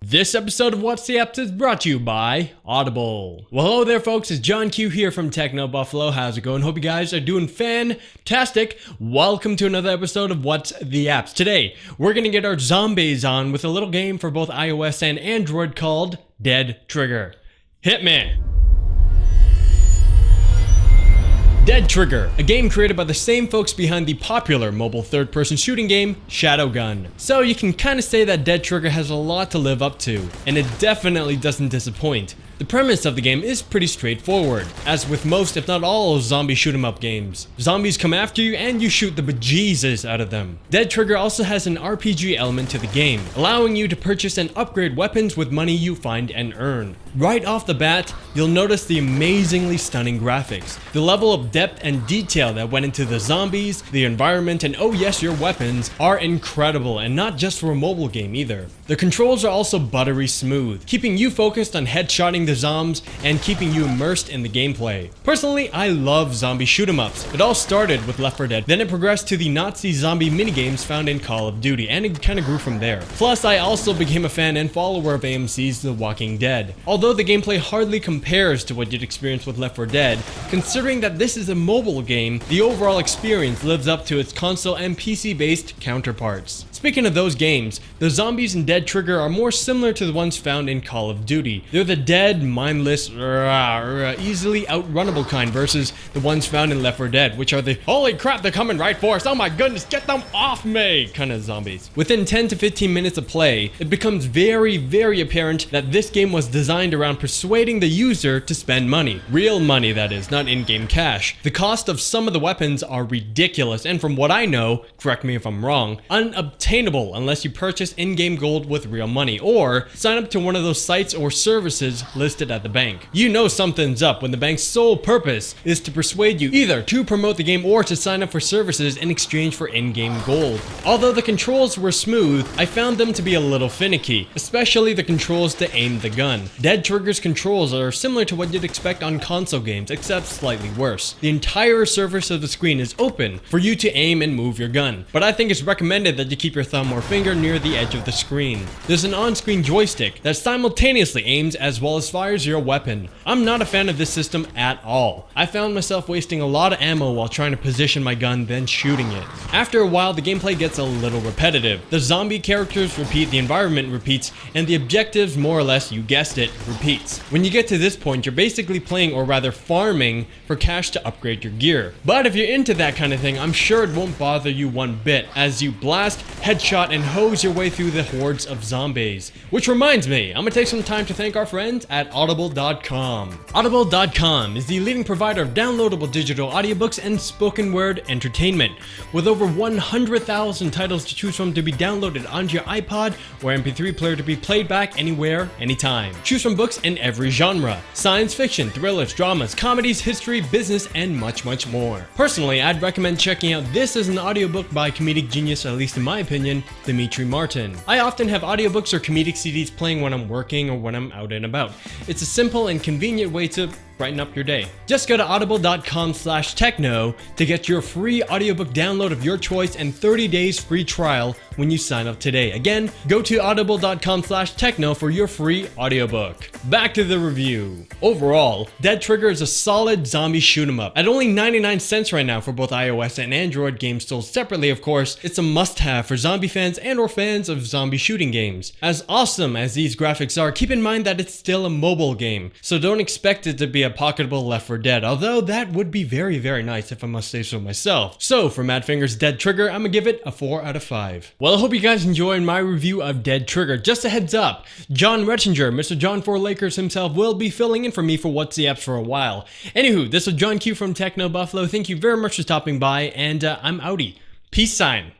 This episode of What's the Apps is brought to you by Audible. Well, hello there folks, it's John Q here from Techno Buffalo. How's it going? Hope you guys are doing fantastic. Welcome to another episode of What's the Apps. Today, we're gonna get our zombies on with a little game for both iOS and Android called Dead Trigger. Hit me! Dead Trigger, a game created by the same folks behind the popular mobile third-person shooting game, Shadowgun. So you can kinda say that Dead Trigger has a lot to live up to, and it definitely doesn't disappoint. The premise of the game is pretty straightforward, as with most if not all zombie shoot-'em-up games. Zombies come after you and you shoot the bejesus out of them. Dead Trigger also has an RPG element to the game, allowing you to purchase and upgrade weapons with money you find and earn. Right off the bat, you'll notice the amazingly stunning graphics, the level of depth and detail that went into the zombies, the environment, and oh yes, your weapons are incredible, and not just for a mobile game either. The controls are also buttery smooth, keeping you focused on headshotting the zombs and keeping you immersed in the gameplay. Personally, I love zombie shoot-'em-ups. It all started with Left 4 Dead, then it progressed to the Nazi zombie minigames found in Call of Duty, and it kinda grew from there. Plus, I also became a fan and follower of AMC's The Walking Dead. Although the gameplay hardly compares to what you'd experience with Left 4 Dead, considering that this is a mobile game, the overall experience lives up to its console and PC-based counterparts. Speaking of those games, the zombies in Dead Trigger are more similar to the ones found in Call of Duty. They're the dead, mindless, easily outrunnable kind versus the ones found in Left 4 Dead, which are the holy crap, they're coming right for us, oh my goodness, get them off me kind of zombies. Within 10 to 15 minutes of play, it becomes very apparent that this game was designed around persuading the user to spend money. Real money, that is, not in-game cash. The cost of some of the weapons are ridiculous, and from what I know, correct me if I'm wrong, unobtainable unless you purchase in-game gold with real money, or sign up to one of those sites or services listed at the bank. You know something's up when the bank's sole purpose is to persuade you either to promote the game or to sign up for services in exchange for in-game gold. Although the controls were smooth, I found them to be a little finicky, especially the controls to aim the gun. Dead Trigger's controls are similar to what you'd expect on console games, except slightly worse. The entire surface of the screen is open for you to aim and move your gun, but I think it's recommended that you keep your thumb or finger near the edge of the screen. There's an on-screen joystick that simultaneously aims as well as fires your weapon. I'm not a fan of this system at all. I found myself wasting a lot of ammo while trying to position my gun then shooting it. After a while, the gameplay gets a little repetitive. The zombie characters repeat, the environment repeats, and the objectives, more or less, you guessed it, repeats. When you get to this point, you're basically playing, or rather farming, for cash to upgrade your gear. But if you're into that kind of thing, I'm sure it won't bother you one bit, as you blast, headshot, and hose your way through the hordes of zombies. Which reminds me, I'm gonna take some time to thank our friends at Audible.com. Audible.com is the leading provider of downloadable digital audiobooks and spoken word entertainment. With over 100,000 titles to choose from to be downloaded onto your iPod or MP3 player to be played back anywhere, anytime. Choose from books in every genre: science fiction, thrillers, dramas, comedies, history, business, and much more. Personally, I'd recommend checking out this as an audiobook by comedic genius, at least in my opinion, Demetri Martin. I often have audiobooks or comedic CDs playing when I'm working or when I'm out and about. It's a simple and convenient way to brighten up your day. Just go to audible.com/techno to get your free audiobook download of your choice and 30 days free trial when you sign up today. Again, go to audible.com/techno for your free audiobook. Back to the review. Overall, Dead Trigger is a solid zombie shoot-'em-up. At only 99 cents right now for both iOS and Android games sold separately, of course, it's a must-have for zombie fans and or fans of zombie shooting games. As awesome as these graphics are, keep in mind that it's still a mobile game, so don't expect it to be a pocketable Left 4 Dead, although that would be very nice if I must say so myself. So for Mad Finger's Dead Trigger, I'm gonna give it a 4 out of 5. Well, I hope you guys enjoyed my review of Dead Trigger. Just a heads up, John Rettinger, Mr. John 4 Lakers himself, will be filling in for me for What's the Apps for a while. Anywho, this is John Q from Techno Buffalo. Thank you very much for stopping by, and I'm outie. Peace sign.